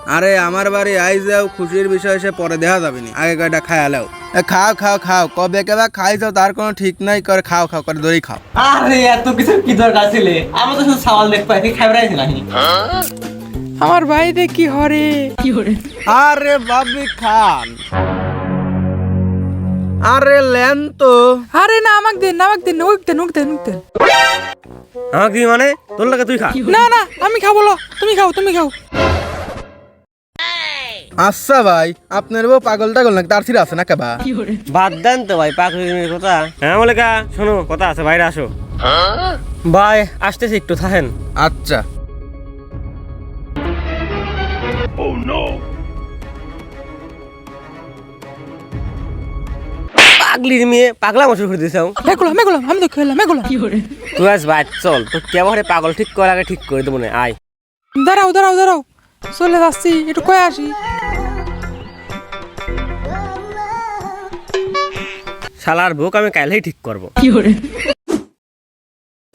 আরে আমার বাড়ি আই যাও, খুশির বিষয় সে পরে দেখা যাবে নি, আগে কয়টা খায়ালাও। খাও খাও খাও, কবে কেবা খাইছো তার কোনো ঠিক নাই, করে খাও খাও করে দড়ি খাও। আরে এত কিছু কি দরকার ছিল? আমি তো শুধু সওয়াল দেখ পাই, খাইবরাইছি নাকি? আমার ভাই দেখি হরে কি হরে। আরে বাবি খান, আরে লেন তো। আরে না আমাকে দেন, আমাকে দেন, ওকে দেন, ওকে দেন, ওকে দেন। আমাকে কি মানে? তোর লাগে তুই খা। না না আমি খাবো না, তুমি খাও, তুমি খাও। আচ্ছা ভাই, আপনার বউ পাগল টাগল নাকি, তার ছিঁড়ে আছে না কেবা? বাদ দেন তো ভাই পাগলির কথা। হ্যাঁ মলিকা শোনো, কথা আছে, বাইরে আসো। ভাই আসতেছি, একটু থাকেন। আচ্ছা। পাগলির মেয়ে পাগলা মশুর করে দিয়েছ। মেগুলাম মেগুলাম, আমি তো খেলাম মেগুলাম। তুই আজ বাইর চল, তো কেমন পাগল ঠিক করে আগে ঠিক করে দেবো না। আয় দাঁড়াও দাঁড়াও দাঁড়াও, চলে যাচ্ছি, একটু কয়ে আসি। শালার বুক আমি কাইলেই ঠিক করবো।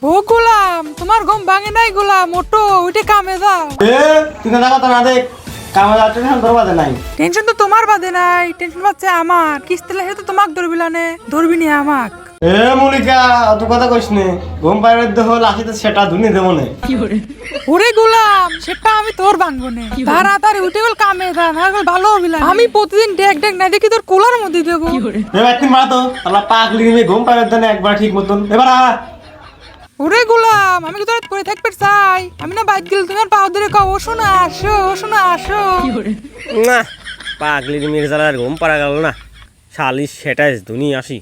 ও গোলাম, তোমার ঘুম ভাঙে নাই গোলাম, ওটো ওইটা কামে যাও। তুই না কথা না দেখ, কামে যাচ্ছে না, দরবাজে নাই। টেনশন তো তোমার বাদে নাই, টেনশন পাচ্ছে আমার। কিস্তি লাগে তো তোমাক ধরবিলানে, ধরবি নি আমাক। এ মলিকা অত কথা কইস নে, ঘুম পাইরে দেহ লাঠিতে সেটা ধুনি দেবো না। ওরে গোলাম, সেটা আমি তোর ভাঙবো নে, তাড়াতাড়ি উঠে গেল কামে যা, না গেল ভালো হবিলা। আমি প্রতিদিন ডেক ডেক না দেখি তোর কোলার মধ্যে দেবো। এবার একদিন মা তো আল্লাহ পাগলির মেয়ে ঘুম পাইরে দেন একবার ঠিক মতন। এবার আ ওরে গোলাম, আমি কি তোর করে থাকতে চাই? আমি না বাইক গেল তোমার পাও ধরে কও, ও শোনা আসো, ও শোনা আসো। না, পাগলির মেয়ের জ্বালার ঘুম পাড়া গেল না। শালিশ সেটাই ধুনি আসি।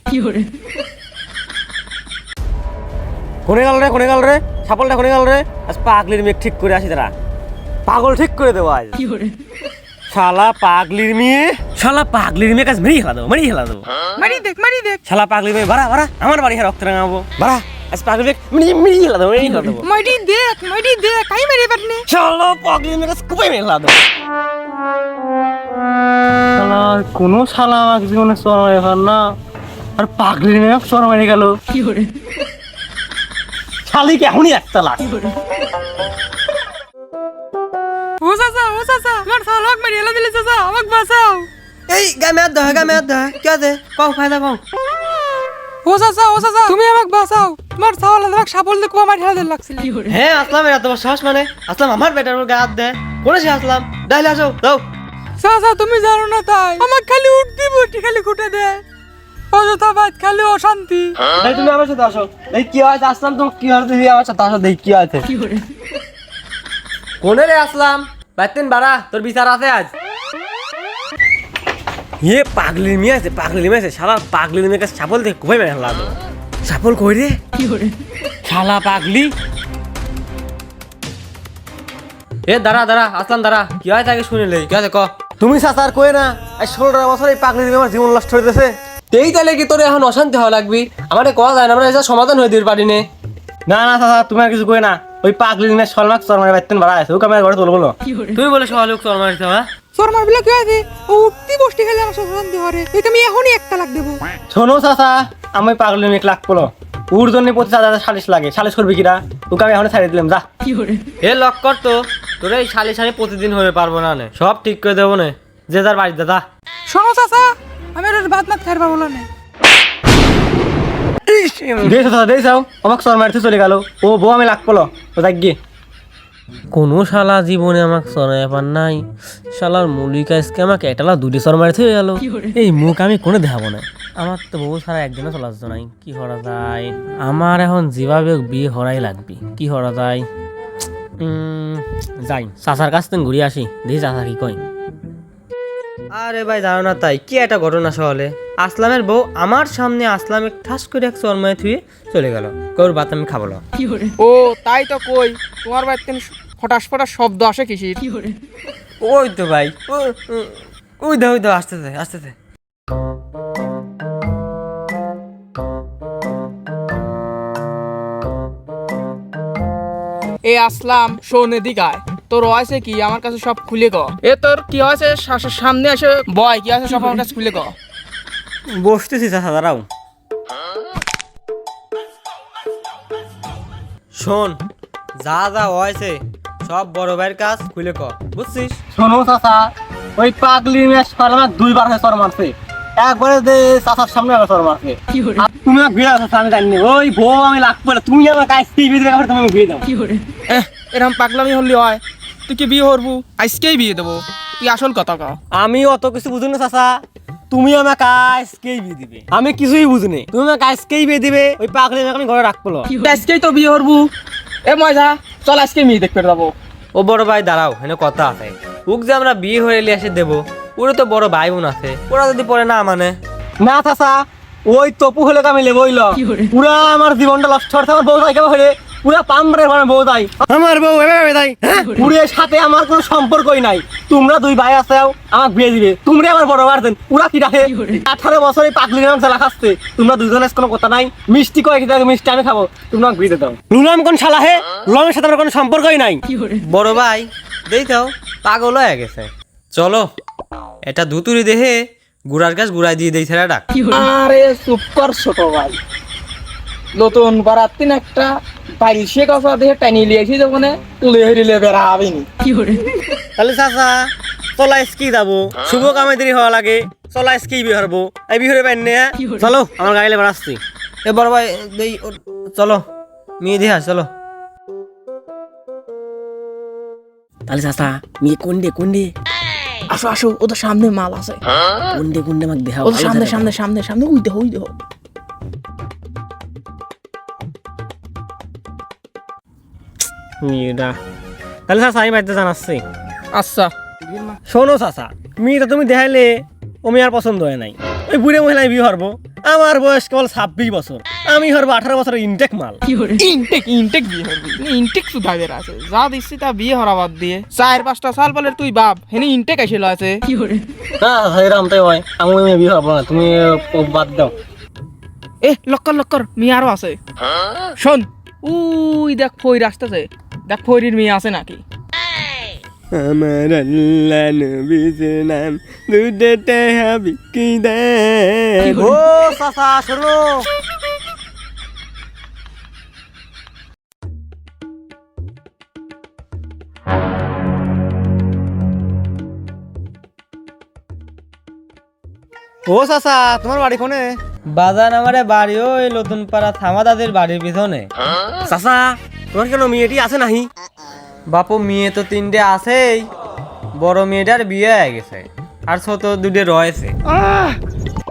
কোনে গেল রে, কোনে গেল রে, ছাপলটা কোনে গেল রে? আজ পাগলির মেয়ে ঠিক করে আসি, তারা পাগল ঠিক করে দেবো আজ। শালা পাগলির মেয়ে, শালা পাগলির মেয়ে কাজ মেরি হেলা দেবো, মেরি হেলা দেবো। মারি দেখ, মারি দেখ। শালা পাগলির মেয়ে বাড়া বাড়া, আমার বাড়ি রক্ত রাঙাবো বাড়া। আজ পাগলির মেয়ে মেরি মেরি হেলা দেবো, মেরি হেলা দেবো। মারি দেখ, মারি দেখ, কাই মেরে পারনে। শালা পাগলির মেয়ে কাজ কুপাই মেরি হেলা দেবো। শালা কোনো শালা আমাকে জীবনে চর মারে পার না, আর পাগলির মেয়ে চর মারে গেল। শালিকে এখনই একটা লাখ। ও চাচা, ও চাচা, আমার শালাক মেরে এলা দিলে চাচা, আমাকে বাঁচাও। এই গামে আদ দা, গামে আদ দা, কি আছে কও, ফায়দা কও। ও চাচা, ও চাচা, তুমি আমাকে বাঁচাও। তোমার ছাওয়ালা আমাকে সাপল দেখো, আমার ঠেলা দিল লাগছিল। হ্যাঁ আসলাম, এরা তোমার সাহস মানে? আসলাম আমার বেটার উপর গায়ে দে, কোনে সে আসলাম? ডাইলে আসো যাও। চাচা তুমি জানো না তাই, আমাকে খালি উঠতি বটি খালি খুঁটে দেয়, অযথা বাদ খালি অশান্তি। এই তুমি আমার সাথে আসো, এই কি হয়েছে? আসলাম তো কি হয়েছে, তুমি আমার সাথে আসো, দেখি কি হয়েছে। কোনে রে আসলাম? বাইতেন বাড়া, তোর বিচার আছে আজ। ইয়ে পাগলির মেয়ে আছে, পাগলির মেয়ে আছে, শালা পাগলির মেয়ে কাছে ছাপল দেখে খুবই মেরে লাগলো। ছাপল কই রে? শালা পাগলি। এ দাঁড়া দাঁড়া, আসলাম দাঁড়া, কি হয় তাকে শুনিলে, কি আছে ক। তুমি সাসার কই না, এই 16টা বছর এই পাগলির মেয়ে আমার জীবন নষ্ট হয়ে গেছে। এই তাহলে কি তোর এখন অশান্তি হওয়া লাগবি? আমারে কওয়া যায় না, আমরা এটা সমাধান হয়ে দিতে পারি না। না না চাচা, তুমি আর কিছু কই না, ওই পাগলির মেয়ে সলমাক চর মারে বাইতেন বাড়া আছে, ওকে আমার ঘরে তুলবো না। তুমি বলে সহলোক চর মারিতে হ্যাঁ? তোর মার বিলা কি আছে, ও উঠতি বসতি খালি আমার সাথে শান্তি হরে, তুই আমি এখনই একটা লাখ দেবো। শোনো চাচা, আমি পাগলির মেয়ে লাখ পড়ো, ওর জন্য 25,000 সালিশ লাগে, সালিশ করবি কিনা? ওকে আমি এখন ছাড়িয়ে দিলাম, যা। এ লক কর তো, তোর এই সালিশ আমি প্রতিদিন হয়ে পারবো না, সব ঠিক করে দেবো না, যে যার বাড়িতে যা। শোনো চাচা, আমি আর ভাত মাত খাইবার বলো না। আমাকে চর মারতে চলে গেল, ও বউ আমি লাগ পলো, ও যাক গিয়ে। কোনো শালা জীবনে আমাকে চড়াই ব্যাপার নাই, শালার মৌলিক আজকে আমাকে এটালা দুটি চর মারতে হয়ে গেল। এই মুখ আমি কোনো দেখাবো না, আমার তো বউ ছাড়া একদিনও চলা যেত নাই। কি করা যায়, আমার এখন যেভাবে বিয়ে হরাই লাগবে, কি করা যায়? যাই চাচার কাছ থেকে ঘুরে আসি, দেখি চাচা কি কয়। আরে ভাই জানো না তাই কি একটা ঘটনা সহলে, আসলামের বউ আমার সামনে আসলামে ঠাস করে এক চরমায় থুয়ে চলে গেল, কৌর ভাত আমি খাবো না। ও তাই তো কই, তোমার বাড়িতে ফটাস ফটাস শব্দ আসে কিসির? ওই তো ভাই, ওই দাও আসতেছে আসতেছে। এ আসলাম, শোন এদিকায়, তোর হয়েছে কি আমার কাছে সব খুলে ক। এ তোর কি হয়েছে, সামনে এসে বয়, কি আছে সব আমার কাছে খুলে ক। বসতেছি চাচা, দাঁড়াও। শোন, যা যা হয়েছে সব বড় ভাইয়ের কাজ খুলে ক, বুঝছিস? শোনো চাচা, ওই পাগলি মেয়ে আমাকে 2বার চর মারছে, একবারে যে চাচার সামনে আমার চর মারছে। আর তুমি আমাকে ভিড়ে আছো আমি জানি, ওই বউ আমি লাগবে না, তুমি আমার কাজ কি বিয়ে দেবে তুমি ভিড়ে দাও। এরকম পাগলামি হলি হয়? তুই কি বিয়ে করবো? আজকেই বিয়ে দেবো, তুই আসল কথা কও। আমি অত কিছু বুঝি না চাচা, তুমি আমার কাজকেই বিয়ে দিবে, আমি কিছুই বুঝি না। তুমি আমার কাজকেই বিয়ে দিবে, ওই পাগলি মেয়েকে আমি ঘরে রাখবো। আজকেই তো বিয়ে করবো। এ মজা, চল আজকে মেয়ে দেখতে যাবো। ও বড় ভাই দাঁড়াও, এখানে কথা আছে। ওক যে আমরা বিয়ে হয়ে এলে এসে দেবো, ওরা তো বড় ভাই বোন আছে, ওরা যদি পরে না মানে না চাচা, ওই তপু হলে আমি লেবইল পুরা আমার জীবনটা নষ্ট করতে। আমার বউ কেমন হলে পুরা পাম্পরের আমার বউ তাই, আমার বউ এভাবে তাই, পুরের সাথে আমার কোনো সম্পর্কই নাই। তোমরা 2 ভাই আছেও, আমাকে বিয়ে দিবে, তোমরা আমার বড় ভাই দেন। পুরা কি রাখে 18 বছর এই পাগলি নাম চালা খাচ্ছে, তোমরা দুজনের কোনো কথা নাই। মিষ্টি কয় কি মিষ্টি আমি খাবো, তোমরা আমাকে বিয়ে দাও। রুলাম কোন শালা হে, রুলামের সাথে আমার কোনো সম্পর্কই নাই। বড় ভাই দেই দাও, পাগল হয়ে গেছে। চলো এটা দুতুরি দেহে গুড়ার গাছ গুড়াই দিয়ে দেই ছেড়ে ডাক। আরে চুপ কর ছোট ভাই, নতুন বারাতিন একটা পাইলসে কথা দেখে টানি লিয়েছি যখন তুলে হইলে বেড়া হবেনি। তাহলে চাচা চলা স্কি যাবো, শুভ কামে দেরি হওয়া লাগে, চলা স্কি বিয়ে হবো, এই বিয়ে পাই না। চলো আমার গাড়িলে বেড়াচ্ছি। এ বড় ভাই দেই, চলো মেয়ে দিয়ে চলো। তাহলে চাচা মেয়ে কোনডে কোনডে আসো আসো, ওদের সামনে মাল আছে। কোনডে কোনডে আমাকে দেখাও। ওদের সামনে সামনে সামনে সামনে, ওই দেখো ওই দেখো। মেয়েটা তাহলে চাচা আমি বাড়িতে জানাচ্ছি। আচ্ছা শোনো চাচা, মেয়েটা তুমি দেখাইলে ও মেয়ে আর পছন্দ হয় নাই, ওই বুড়ে মহিলায় বিয়ে হবো। আমার বয়স কেবল 26 বছর, আমি হবো 18 বছরের ইনটেক মাল। ইনটেক ইনটেক বিয়ে করবি? ইনটেক সুধাগের আছে, যা দিচ্ছি তা বিয়ে হরাবাদ দিয়ে 4-5টা সাল বলে তুই বাপ হেনি ইনটেক আসিল আছে। হ্যাঁ এরকম তাই হয়, আমি ওই মেয়ে বিয়ে হবো না, তুমি বাদ দাও। এ লক্কর লক্কর মেয়ে আরো আছে। শোন উই দেখ ফইর আসতেছে, দেখ ফইরির মেয়ে আছে নাকি। আমার আল্লাহ নবীর নাম দুধতে হবে কি দেন। ও চাচা শোনো, ও চাচা তোমার বাড়ি কোনে? বাজার আমারে বাড়ি ওই নতুন পাড়া থামা দাদের বাড়ির পিছনে। চাচা তোমার কেন মেয়েটি আছে নাহি? বাপু মেয়ে তো 3টে আছেই, বড় মেয়েটার বিয়ে হয়ে গেছে আর ছোট 2টে রয়েছে।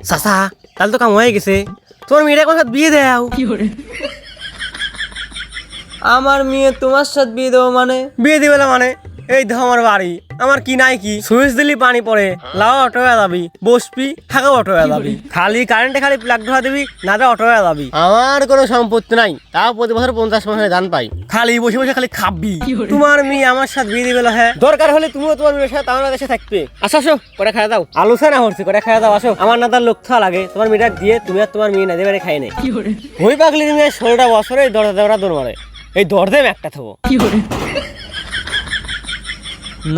চাচা তাহলে তো কাম হয়ে গেছে, তোমার মেয়েটা কোন সাথে বিয়ে দাও? আমার মেয়ে তোমার সাথে বিয়ে দেবো মানে? বিয়ে দিবে না মানে? এই দেখো আমার বাড়ি, আমার কি নাই কি, সুইচ দিলি পানি পড়ে, লাও অটো হয়ে যাবি, বসবি থাকা অটো হয়ে যাবি, খালি কারেন্টে খালি প্লাগ ঢোয়া দিবি, না দে অটো হয়ে যাবি। আমার কোনো সম্পত্তি নাই, তাও প্রতি বছর 50 মাসে দান পাই, খালি বসে বসে খালি খাবি। তোমার মেয়ে আমার সাথে বিয়ে দিবে না? হ্যাঁ দরকার হলে তুমিও তোমার মেয়ের সাথে আমার দেশে থাকবে। আসো আসো করে খাওয়া দাও, আলোচনা হচ্ছে করে খাওয়া দাও। আসো আমার না তার লক্ষ্য লাগে, তোমার মেয়েটা দিয়ে তুমি আর তোমার মেয়ে না দেবে খাই নেই। ওই পাগলির মেয়ে 16টা বছরে এই দরজা দেওয়া দৌড় মারে, এই দরজে একটা থবো।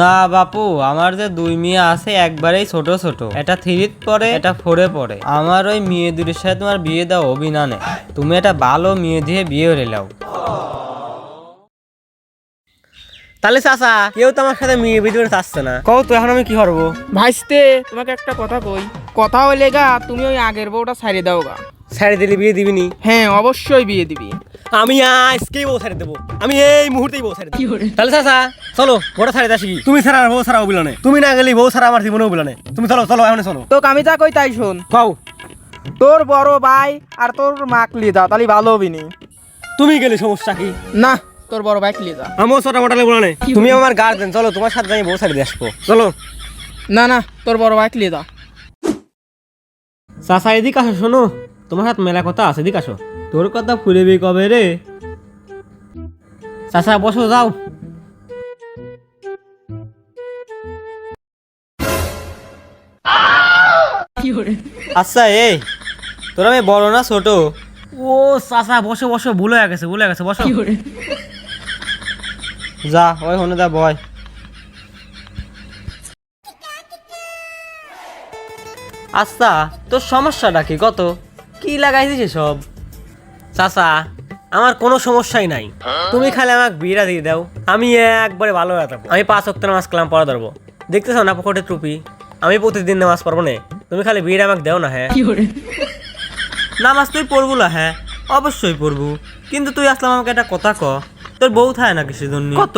না বাপু, আমার যে 2 মেয়ে আছে একবারেই ছোট ছোট, এটা 3 পড়ে, এটা 4 পড়ে। আমার ওই মেয়ে 2-এর সাথে তোমার বিয়ে দাও অভিনানে, তুমি একটা ভালো মেয়ে দিয়ে বিয়ে করে নাও। তাহলে চাচা কেউ তো আমার সাথে মেয়ে বিয়ে দিতে চাচ্ছে না, কও তো এখন আমি কি করবো? ভাইস্তে তোমাকে একটা কথা কই, কথা হইলে গা তুমি ওই আগের বউটা ছাড়িয়ে দাও গা। ছেড়ে দিলে বিয়ে দিবিনি? হ্যাঁ অবশ্যই বিয়ে দিবি। আমি আজকেই বউ ছেড়ে দেবো, আমি এই মুহূর্তেই বউ ছেড়ে দেবো। তাহলে চাচা চলো বড় ছাড়ে আসি, তুমি ছাড়া আর বউ ছাড়া অবিলনে, তুমি না গেলে বউ ছাড়া আমার জীবনে অবিলনে, তুমি চলো চলো এখন চলো। তোকে আমি যা কই তাই শোন, কও। তোর বড় ভাই আর তোর মাক লিয়ে যা, তাহলে ভালো হবি নি। তুমি গেলে সমস্যা কি? না তোর বড় ভাই লিয়ে যা। আমিও ছোটা মোটা লেবো না, তুমি আমার গার্জেন, চলো তোমার সাথে আমি বউ ছেড়ে দিয়ে আসবো, চলো। না না তোর বড় ভাই লিয়ে যা। চাচা এদিকে আসো, শোনো তোমার হাত মেলা কথা আছে, এদিকে আসো। তোর কথা ফুরেবি কবে রে? চাচা বসো যাও। আচ্ছা এই তোর আমি বড় না ছোট? ও চাচা বসো বসো, ভুল হয়ে গেছে ভুল হয়ে গেছে, বসো। যা ওই হনে যা বয়। আচ্ছা তোর সমস্যাটা কি, কত কি লাগাইছিস সব? চাচা আমার কোনো সমস্যাই নাই, তুমি খালি আমাকে বিয়েটা দিয়ে দাও, আমি একবারে ভালো হয়ে থাকবো। আমি 5 ওয়াক্ত নামাজ কালাম পড়া ধরবো, দেখতেছো না পকেটে টুপি, আমি প্রতিদিন নামাজ পড়বো না, তুমি খালি বিয়েটা আমাকে দাও না। হ্যাঁ নামাজ তুই পড়বো না, হ্যাঁ অবশ্যই পড়বো, কিন্তু তুই আসলাম আমাকে একটা কথা ক, তোর বউ থাকে না কিসের জন্য? কত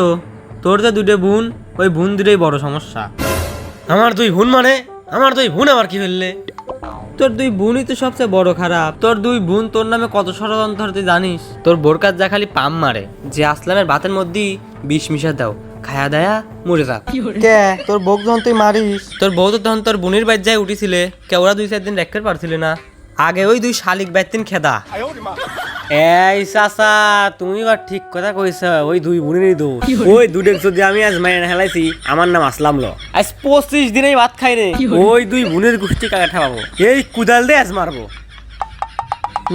তোর যে 2 বোন, ওই বোন দুটোই বড় সমস্যা। আমার 2 বোন মানে আমার 2 বোন আমার কি ফেললে? তোর 2 বোনই তো সবচেয়ে বড় খারাপ। তোর 2 বোন তোর নামে কত ষড়যন্ত্র তুই জানিস? তোর বোর কাজ যা খালি পাম মারে যে আসলামের ভাতের মধ্যেই বিষ মিশা দাও, খায়া দায়া মরে যাক। কে তোর বউ যখন তুই মারিস? তোর বউ তো তখন তোর বোনের বাড়ি যায় উঠিছিলে, কে ওরা 2-4 দিন রেখে পারছিলে না? আগে ওই 2 শালিক বাইতেন খেদা। এই চাচা তুমি বা ঠিক কথা কইছ, ওই 2 বোনেরই দোষ। ওই 2 যদি আমি আজ মাইনে হেলাইছি, আমার নাম আসলাম ল, আজ 25 দিনেই ভাত খাই রে। ওই 2 বোনের গোষ্ঠী কাকে ঠাপাবো, এই কুদাল দিয়ে আজ মারবো।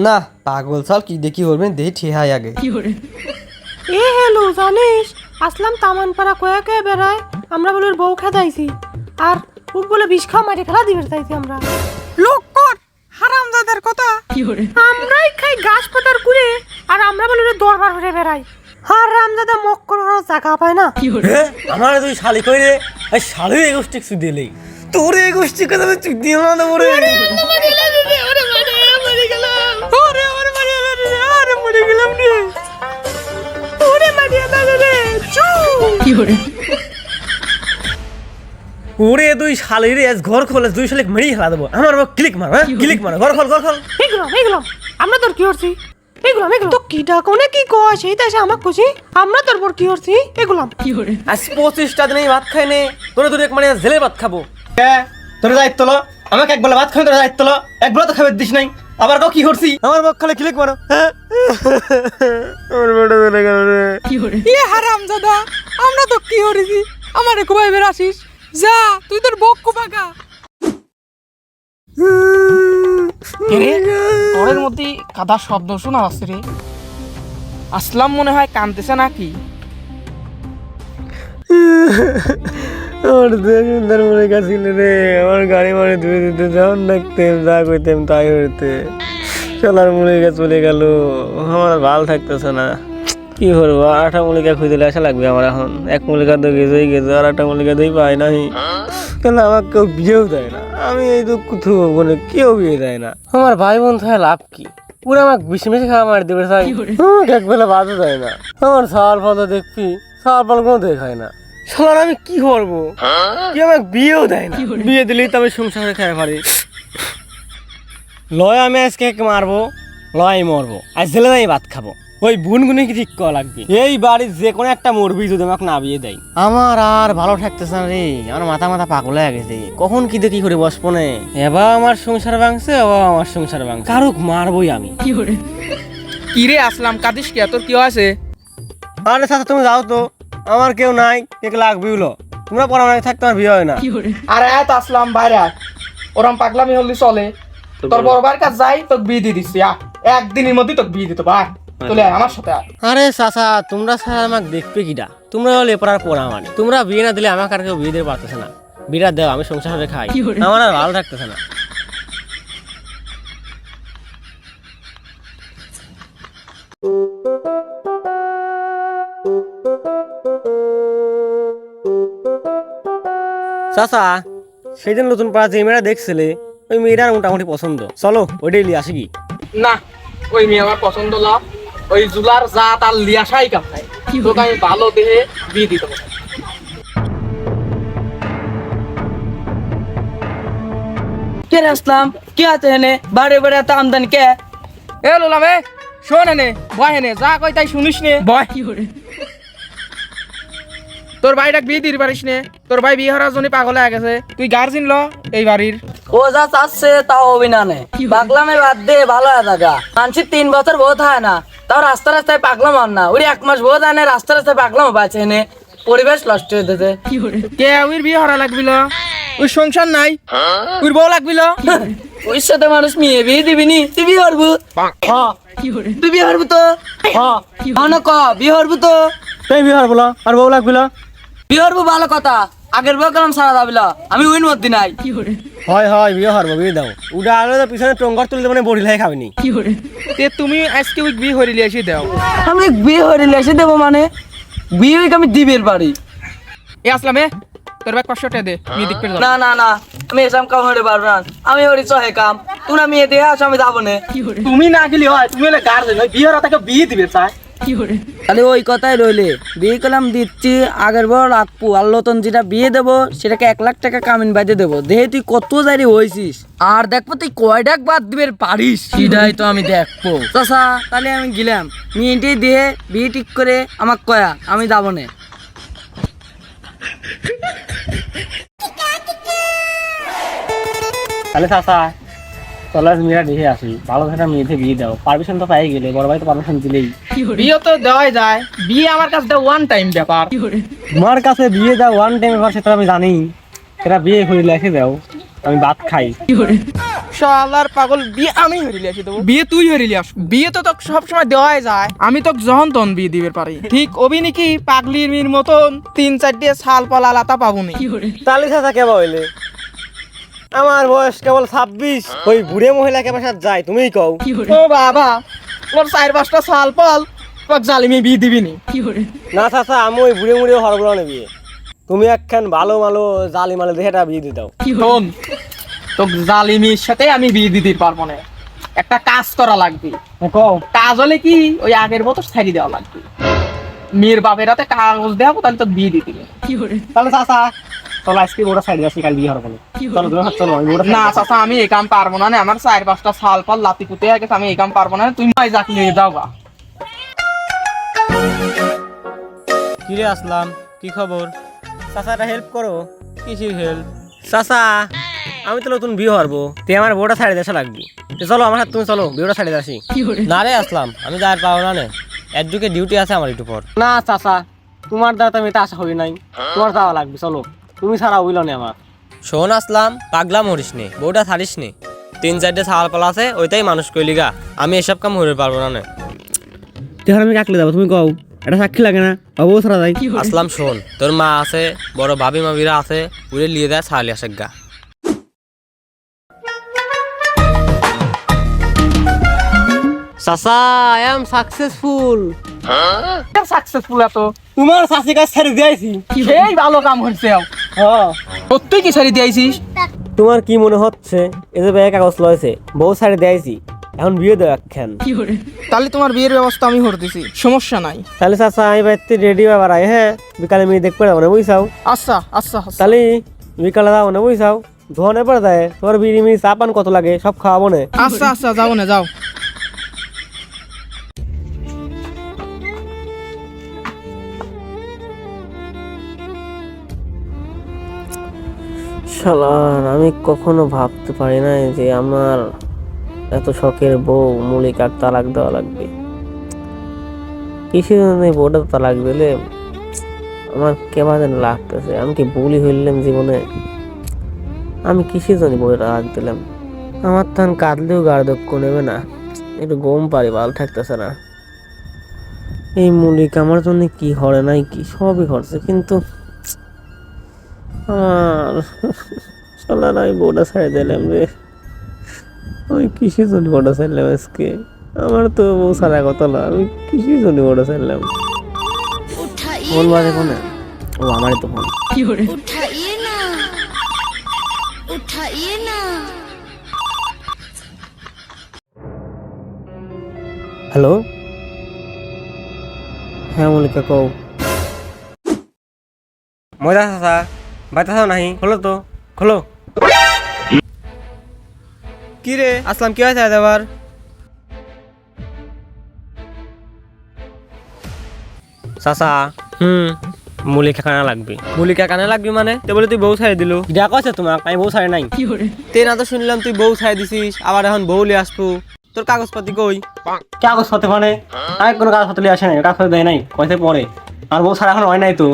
না পাগল সাল কি দেখি করবেন দেহি ঠিহাই আগে। এ হ্যালো জানিস আসলাম তামানপাড়া কয়া কয়া বেড়ায়, আমরা বলে ওর বউ খেদাইছি আর ও বলে বিষ খাওয়া মাঠে খেলা দিবে চাইছি আমরা। লোক কর হারামজাদার কথা, আমরাই খাই গাছ পাতার কুড়ে আর আমরা বলে ওর দরবার ঘুরে বেড়াই। হারামজাদা মক করার জায়গা পায় না। আমার 2 শালি কই রে, এই শালি এই গোষ্ঠী কিছু দিলেই তোর এই গোষ্ঠী কথা তুই দিও না তো মরে ওরে 2 শালির আজ ঘর খোলে, 2 শালিক মেরে খেলা দেবো। আমার ক্লিক মার, হ্যাঁ ক্লিক মার, ঘর খোল ঘর খোল। এগুলো আমরা তোর কি করছি? এগুলো তো কি ডাকনে কি কয় সেইটা এসে আমাকে খুশি, আমরা তোর পর কি করছি? এগুলো আজ 25টা দিনেই ভাত খাই নে, তোরে 2 মানে জেলে ভাত খাবো। তোর দায়িত্ব লো, আমাকে এক বেলা ভাত খাই, তোর দায়িত্ব লো, এক বেলা তো খাবার দিস নাই, আবার কি করছি? আমার বক খালে ক্লিক মারো। হ্যাঁ আমার বড় চলে গেল রে। এ হারামজাদা আমরা তো কি করেছি? আমারে কুবাই বেরাসিস, যা তুই তোর বক কুবাগা। তোরের মধ্যে কাদা শব্দ শোনা যাচ্ছে রে, আসলাম মনে হয় কানতেছে নাকি? আমার সুন্দর মনে কাছিল রে, আমার গাড়ি মারে ধুয়ে দিতে যখন ডাকতেম যা কইতেম তাই হইতে, চলার মলিকা চলে গেল, আমার ভালো থাকতেছে না। কি করবো, 8টা মলিকা খুঁজে আসা লাগবে আমার এখন। 1 মলিকা তো গেছেই গেছে, আর 8টা মলিকা তো পাই নাই, কেন আমাকে কেউ বিয়েও দেয় না। আমি এই দুঃখ বলে কেউ বিয়ে দেয় না। আমার ভাই বোন থাকে লাভ কি, পুরো আমাকে বেশি বেশি খাওয়া মারি দেবে চাই, আমাকে একবেলা বাদও দেয় না। আমার সাল ফল দেখবি, সাল ফল কোনো দেখায় না। শালার আমি কি করবো, কি আমাকে বিয়েও দেয় না, বিয়ে দিলেই তো আমি সংসারে খাই পারি। লয় আমি আজকে মারবো, লয় মরবো, আজ জেলে আমি ভাত খাবো। ওই বুনগুনে কি ঠিক করা লাগবে, এই বাড়ির যে কোনো একটা মরবি যদি আমাকে না বিয়ে দেয়। আমার আর ভালো থাকতেছে না রে, আমার মাথা পাগল হয়ে গেছে, কখন কি দেখি করে বসবো না। এবার আমার সংসার ভাঙছে, এবার আমার সংসার ভাঙছে, কারুক মারবই আমি। কি রে আসলাম কাঁদিস কে, তোর কি আছে? আরে সাথে তুমি যাও তো, আমার কেউ নাই, কে লাগবে হলো, তোমরা পরামর্শ থাকতে আমার বিয়ে হয় না। আরে এত আসলাম বাইরে, ওরম পাগলামি হলি চলে? তোর বড় ভাইয়ের কাছে যাই, তোকে বিয়ে দিয়ে দিচ্ছি, একদিনের মধ্যে তোকে বিয়ে দিতে পার, চলে আয় আমার সাথে। আরে চাচা তোমরা স্যার আমাকে দেখবে কিটা, তোমরা হলে পড়ার পড়া মানে, তোমরা বিয়ে না দিলে আমাকে আর কেউ বিয়ে দিতে পারতেছে না। বিয়েটা দেও, আমি সংসারে খাই, আমার আর ভালো থাকতেছে না। চাচা সেই দিন নতুন পাড়া যে মেয়েরা দেখছিলে, ওই মেয়েটার মোটামুটি পছন্দ, চলো ওইটাই লিয়ে আসি কি? না ওই মেয়ে আমার পছন্দ না, ওই জুলার জাত আর লিয়াসাই কামায়, তোকে আমি ভালো দেহে বিয়ে দিতে পারি। কে আসলাম কে আছে হেনে বাড়ি বাড়ি এত আমদানি কে? এ লোলাম এ শোন হেনে বয় হেনে, যা কই তাই শুনিস নে বয়। তোর ভাইটাকে বিয়ে দিতে পারিস নে, তোর ভাই বিয়ে হওয়ার জন্য পাগল হয়ে গেছে, তুই গার্জিন ল এই বাড়ির। ও যা চাচ্ছে তাও হবি না নে, পাগলামের বাদ দে ভালো থাকা। মানুষের 3 বছর বোধ হয় না, তাও রাস্তা রাস্তায় পাগলাম আর না, ওই 1 মাস বোধ হয় না, রাস্তা রাস্তায় পাগলাম পাচ্ছে নে, পরিবেশ নষ্ট হয়ে যেতে। কে ওর বিয়ে হওয়া লাগবিল, ওই সংসার নাই, ওর বউ লাগবিল। ওই সাথে মানুষ মেয়ে বিয়ে দিবি নি, তুই বিয়ে হরবু? তুই বিয়ে হরবু তো? না ক বিয়ে হরবু তো? তাই বিহার বলো আর বউ লাগবিল, বিয়ে হরবু ভালো কথা, আগের বউ কালাম সারা যাবিল, আমি উইন মধ্যে নাই। হয় হয় বিয়ে হরবো বিয়ে দাও উডা আলো তো পিছনে টঙ্গর তুলতে মানে বড়ি লাই খাবিনি তে তুমি আজকে ওই বিয়ে হরিলি এসে দাও। আমি বিয়ে হরিলে এসে দেবো মানে বিয়ে হইকে আমি দিবের বাড়ি। এ আসলাম এ তোর ব্যাগ 500 টাকা দে বিয়ে দেখতে যাবো। না না না আমি এসব কাম হতে পারবো না, আমি হরি চহে কাম তোমরা মেয়ে দিয়ে আসো আমি যাবো না। তুমি না গেলি হয়, তুমি হলে গার্জেন, ওই বিয়ের তাকে বিয়ে দিবে চাই। তাহলে ওই কথাই রইলে বিয়ে করলাম দিচ্ছি আগের বার রাখবো, আর নতুন যেটা বিয়ে দেবো সেটাকে 1 লাখ টাকা কামিন বাজে দেবো। দেহে তুই কত জারি হয়েছিস আর দেখবো তুই কয় ডাক বাদ দিবে পারিস, সেটাই তো আমি দেখবো। চাচা তাহলে আমি গেলাম, মেয়েটি দিয়ে বিয়ে ঠিক করে আমাক কয়া আমি যাবো না। তাহলে চাচা চলো মেয়েরা দেখে আসি, ভালো থাকা মেয়েতে বিয়ে দাও। পারমিশন তো পাই গেলে, বড় ভাই তো পারমিশন দিলেই। বিয়ে তো দেওয়াই যায়, বিয়ে আমার কাছে ওয়ান টাইম ব্যাপার। তোমার কাছে বিয়ে দাও ওয়ান টাইম ব্যাপার, সেটা আমি জানি। সেটা বিয়ে হইলে এসে দাও, আমি ভাত খাই। শালার পাগল, বিয়ে আমি হরিলি এসে দেবো, বিয়ে তুই হরিলি আস। বিয়ে তো তোকে সবসময় দেওয়াই যায়, আমি তোকে যখন তখন বিয়ে দিবে পারি। ঠিক অবি নাকি পাগলির মির মতন 3-4 সাল পালা লাতা পাবো নি। তাহলে চাচা কেবা হইলে? আমার বয়স কেবল 26, ওই বুড়ে মহিলা কেবা সাথে যায়, তুমিই কও। ও বাবা, ওর 4-5টা সাল পাল তোকে জালিমি বিয়ে দিবি নি। না চাচা, আমি ওই বুড়ে মুড়ে হরগুলো বিয়ে। তুমি একখান ভালো মালো জালি মালো দেখে একটা বিয়ে দিয়ে দাও। শোন, তোকে জালিমির সাথে আমি বিয়ে দিতে পারবো না, একটা কাজ করা লাগবে। কও। কাজ হলে কি ওই আগের মতো ছাড়ি দেওয়া লাগবে। মেয়ের বাপের হাতে কাগজ দেওয়াবো, তাহলে তো বিয়ে দিতে হবে। তাহলে চাচা চলো আজকে ওটা সাইডে আসি, কাল বিয়ে হরবো না। চলো তুমি চলো, আমি ওটা না চাচা, আমি এই কাম পারবো না, আমার 4-5টা সাল পর লাতি পুঁতে হয়ে গেছে, আমি এই কাম পারবো না। তুমি ভাই যাক নিয়ে যাও গা। কি রে আসলাম, কি খবর? চাচা একটা হেল্প করো। কিসের হেল্প? চাচা আমি তো নতুন বিয়ে হরবো, তে আমার বউটা ছাড়ে দেশা লাগবে। চলো আমার সাথে তুমি চলো, বিয়েটা ছাড়ে আসি। না রে আসলাম, আমি যার পাবো না নে, একদিকে ডিউটি আছে আমার একটু পর। না চাচা, তোমার দ্বারা তো আমি এটা আশা করি নাই, তোমার যাওয়া লাগবে। চলো তুমি ছাড়া হইল না আমার। শোন আসলাম, পাগলা মরিস নে, বউটা ছাড়িস নে। 3-4টে ছাল পালা আছে, ওইটাই মানুষ কইলি গা। আমি এসব কাম হতে পারবো না। তখন আমি কাকলে যাবো, তুমি কও। এটা সাক্ষী লাগে না, অবু ছাড়া যাই। আসলাম শোন, তোর মা আছে, বড় ভাবি মাবিরা আছে, উড়ে লিয়ে দেয় ছাড়লি আসে গা। চাচা আই এম সাকসেসফুল। সাকসেসফুল এত তোমার চাষি কাজ ছেড়ে দিয়েছি। সেই ভালো কাম হচ্ছে। তুই কি ছাড়ি দিয়েছিস? তোমার কি মনে হচ্ছে এই যে ব্যাগ কাগজ লয়েছে, বউ ছাড়ে দিয়েছি, এখন বিয়ে দেওয়া একখান। তাহলে তোমার বিয়ের ব্যবস্থা আমি করে দিছি, সমস্যা নাই। তাহলে চাচা আমি বাড়িতে রেডি হয়ে বাড়াই। হ্যাঁ, বিকালে মেয়ে দেখতে যাবো না, বুঝছাও? আচ্ছা আচ্ছা আচ্ছা। তাহলে বিকালে যাবো না, বুঝছাও? ধোয়ানে পড়ে যায়, তোমার বিড়ি মিড়ি চা পান কত লাগে সব খাওয়াবো না। আচ্ছা আচ্ছা, যাবো না, যাও। শালার, আমি কখনো ভাবতে পারি নাই যে আমার এত শখের বউ মল্লিকার তালাক দেওয়া লাগবে। কিসের জন্য এই বউটা তালাক দিলে আমার কেমন যেন লাগতেছে। আমি কি ভুলই হইলাম জীবনে? আমি কিসের জন্য বউটা তালাক দিলাম? আমার তখন কাঁদলেও গার্ধক্য নেবে না, একটু গম পারি, ভালো থাকতেছে না। এই মল্লিক আমার জন্য কি হরে নাই, কি সবই হরছে, কিন্তু আমার শালার আমি বউটা ছাড়ে দিলাম রে। আমি কিসের জন্য বউটা ছাড়লাম আজকে? আমার তো বউ ছাড়া কথা না, আমি কিসের জন্য বউটা ছাড়লাম? ফোন বাজে ফোনে, ও আমারই তো ফোন। उठाइए ना उठाइए ना। হ্যালো, হ্যাঁ মল্লিকা কও। মজা চাচা বাইতে থাও নাহি, খোলো তো খোলো। কি রে আসলাম, কি হয়েছে আবার? চাচা মল্লিকা কানা লাগবে। মল্লিকা কানা লাগবে মানে? তো বলে তুই বউ ছাড়ে দিল। দেখা আছে তোমাক, আমি বউ ছাড়ে নাই। তে না তো শুনলাম তুই বউ ছাড়ে দিছিস, আবার এখন বউ লিয়ে আসবো। তোর কাগজপাতি কই? কাগজপাতি মানে আমি কোনো কাগজপাতি লিয়ে আসে নাই, কাগজ দেয় নাই, কয়সে পরে। আমার বউ ছাড়া এখন হয় নাই তো,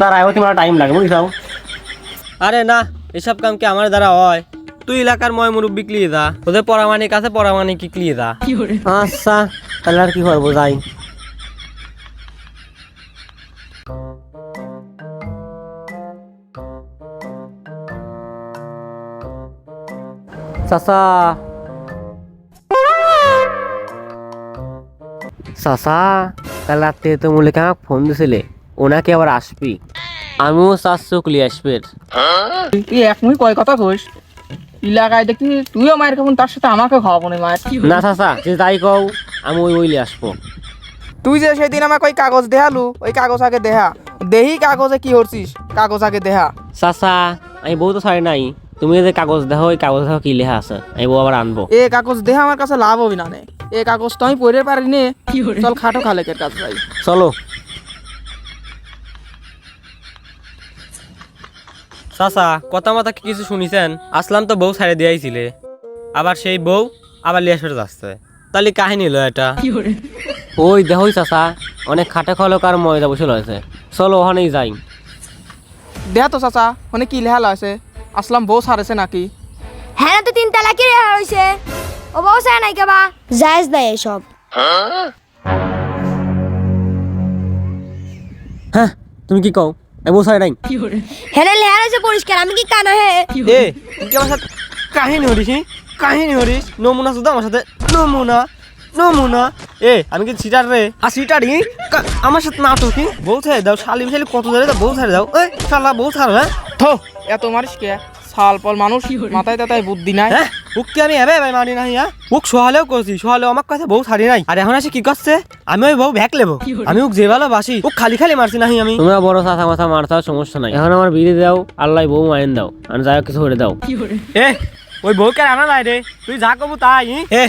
তার আগে তোমার টাইম লাগে, বুঝছাও? আরে না, এসব কাম কি আমার দ্বারা হয়? তুই এলাকার ময় মুরব্বী ক্লিয়ে যা, ওদের পরামানিক আছে, পরামানিক কি ক্লিয়ে যা। আচ্ছা তাহলে আর কি করবো, যাই। চাচা চাচা কাল রাত্রে তো মল্লিক আমাকে ফোন দিছিলে ওনাকে আবার আসবি আমিও চাচ্ছি কলি আসবে তুই এক মুই কয় কথা কইস এলাকায় দেখি তুইও মায়ের খাবো তার সাথে আমাকে খাওয়াবো না মায়ের না চাচা যে তাই কও আমি ওই ওইলে আসবো তুই যে সেদিন আমাকে ওই কাগজ দেখালু ওই কাগজ আগে দেহা দেহি কাগজে কি করছিস কাগজ আগে দেহা চাচা আমি বউ তো ছাড়ি নাই তুমি যে কাগজ দেখো ওই কাগজ দেখো কি লেখা আছে আমি বউ আবার আনবো এ কাগজ দেহা আমার কাছে লাভ হবি না নে এ কাগজ তো আমি পড়ে পারি নে চল খাটো খালেকের কাছে যাই চলো চাচা কথা মাথা কি কিছু শুনিছেন আসলাম তো বউ ছাড়ে দিয়েছিলে আবার সেই বউ আবার লিয়া সরে যাচ্ছে তাহলে কাহিনী হলো এটা ওই দেখোই চাচা অনেক খাটে খলক আর ময়দা বসে রয়েছে চলো ওখানেই যাই দেহা তো চাচা মানে কি লেহাল আছে আসলাম বউ সারেছে নাকি হ্যাঁ না তো 3 তালাকি রেহা হইছে ও বউ চায় নাই কেবা জায়েজ নাই এসব হ্যাঁ তুমি কি কও এই বউ ছাড়ি নাই হ্যাঁ না লেহা হইছে পরিষ্কার আমি কি কানা হে এ তুই কি আমার সাথে কাহিনী হরিস কাহিনী হরিস নমুনা শুধু আমার সাথে নমুনা নমুনা এ আমি কি সিটার রে আর সিটারই আমার সাথে না তো কি বউ ছেড়ে দাও শালি শালি কত ধরে দাও বউ ছেড়ে দাও এই শালা বউ ছাড় হ্যাঁ থো এত মারিস কে সাল পল মানুষ মাথায় তাতায় বুদ্ধি নাই হ্যাঁ উককে আমি এবে ভাই মানি নাই হ্যাঁ উক সোহালেও করছি সোহালেও আমার কাছে বউ ছাড়ি নাই আর এখন আসে কি করছে আমি ওই বউ ভ্যাক লেবো আমি উক যে ভালোবাসি ওক খালি খালি মারছি নাহি আমি তোমরা বড় চাচা মাথা মারতে হবে, সমস্যা নাই এখন আমার বিয়ে দাও আল্লাহ বউ মাইন দাও আর যাই হোক কিছু করে দাও এ ওই বউকে আনা নাই রে তুই যা কবু তাই এ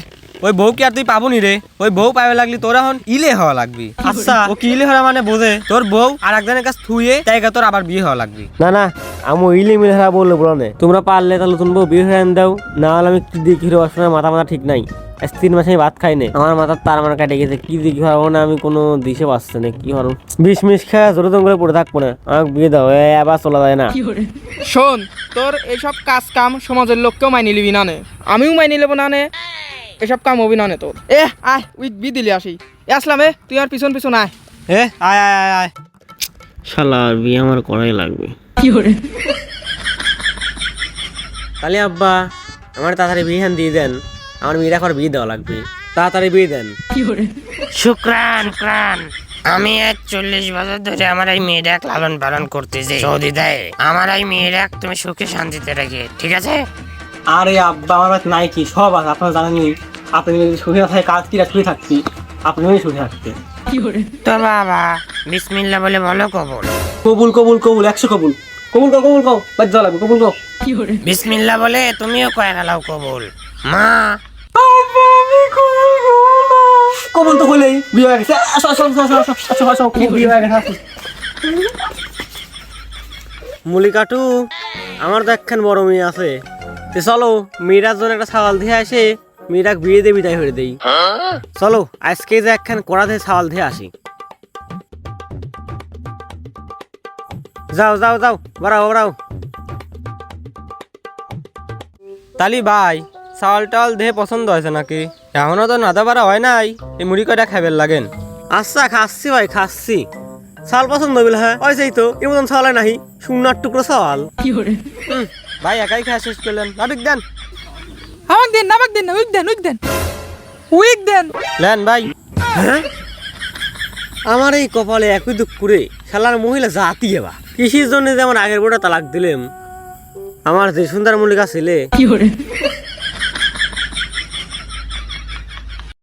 ওই বউ কি আর তুই পাবো নি রে ওই বউ পাবে লাগলি তোর এখন ইলে হওয়া লাগবি আচ্ছা ও কি ইলে হওয়া মানে বোঝে তোর বউ আর একজনের কাছে থুয়ে তাই তোর আবার বিয়ে হওয়া লাগবি না না আমি ইলে মিলে হারা বললে বলো না তোমরা পারলে তাহলে তুমি বউ বিয়ে হয়ে আন দাও না হলে আমি কি দেখি আসলে মাথা মাথা ঠিক নাই আজ 3 মাসে আমি ভাত খাই না আমার মাথার তার মানে কাটে গেছে কি দেখি পারবো না আমি কোনো দিশে পাচ্ছি না কি হরো 20 মিনিট খায় জোরে দম করে পড়ে থাকবো না আমাকে বিয়ে দাও আবার চলা যায় না শোন তোর এইসব কাজ কাম সমাজের লোককেও মাইনে নিবি না নে আমিও মাইনে নেবো না নে এসব কাম হবি না নে তোর আয় উইক বি দিলি আসি আসলাম তুই আর পিছন পিছন আয় এ আয় আয় আয় আয় শালার বিয়ে আমার করাই লাগবে তাহলে আব্বা আমার তাড়াতাড়ি বিয়ে দিয়ে দেন আমার মেয়েরা এখন বিয়ে দেওয়া লাগবে তাড়াতাড়ি বিয়ে দেন শুক্রান প্রাণ আমি 40 বছর ধরে আমার এই মেয়েরা লালন পালন করতেছি সৌদি দেয় আমার এই মেয়েরা তুমি সুখে শান্তিতে রেখে ঠিক আছে আরে আব্বা আমার কাছে নাই কি সব আছে আপনারা জানেননি আপনি যদি সুখে না থাকে কাজ কিরা সুখে থাকছি আপনি সুখে থাকতে তো বাবা বিসমিল্লাহ বলে বলো কবুল কবুল কবুল কবুল 100 কবুল কবুল কও কবুল কও বাদ যাও লাগবে কবুল কও বিসমিল্লাহ বলে তুমিও কয়ে গেলাও কবুল মা কবুল তো হইলেই বিয়ে হয়ে গেছে আসো আসো আসো আসো আসো আসো বিয়ে হয়ে গেছে মুলিকাটু আমার তো একখান বড় মেয়ে আছে তে চলো মেয়েরার জন্য একটা ছাওয়াল দিয়ে আসে মেয়েরা বিয়ে দিয়ে বিদায় করে দেই চলো আজকে যে একখান কড়া দিয়ে ছাওয়াল দিয়ে আসি যাও যাও যাও বাড়াও বাড়াও তালি ভাই চাউল টাউল দেহে পছন্দ হয়েছে নাকি এখনো তো নাদা বাড়া হয় নাই এই মুড়ি কয়টা খাইবেন লাগেন আচ্ছা খাচ্ছি ভাই খাচ্ছি ছাল পছন্দ হইল হ্যাঁ ওই তো এর মতন ছাওয়াল নাহি শূন্যর টুকরো ছাওয়াল ভাই একাই খাওয়া শেষ করলেন নাবিক দেন আমাক দেন নামাক দেন উইক দেন উইক দেন উইক দেন লেন ভাই আমার এই কপালে একই দুঃখ করে শালার মহিলা জাতি এবার কৃষির জন্য যেমন আগের বড় তালাক দিলাম আমার যে সুন্দর মল্লিকা ছেলে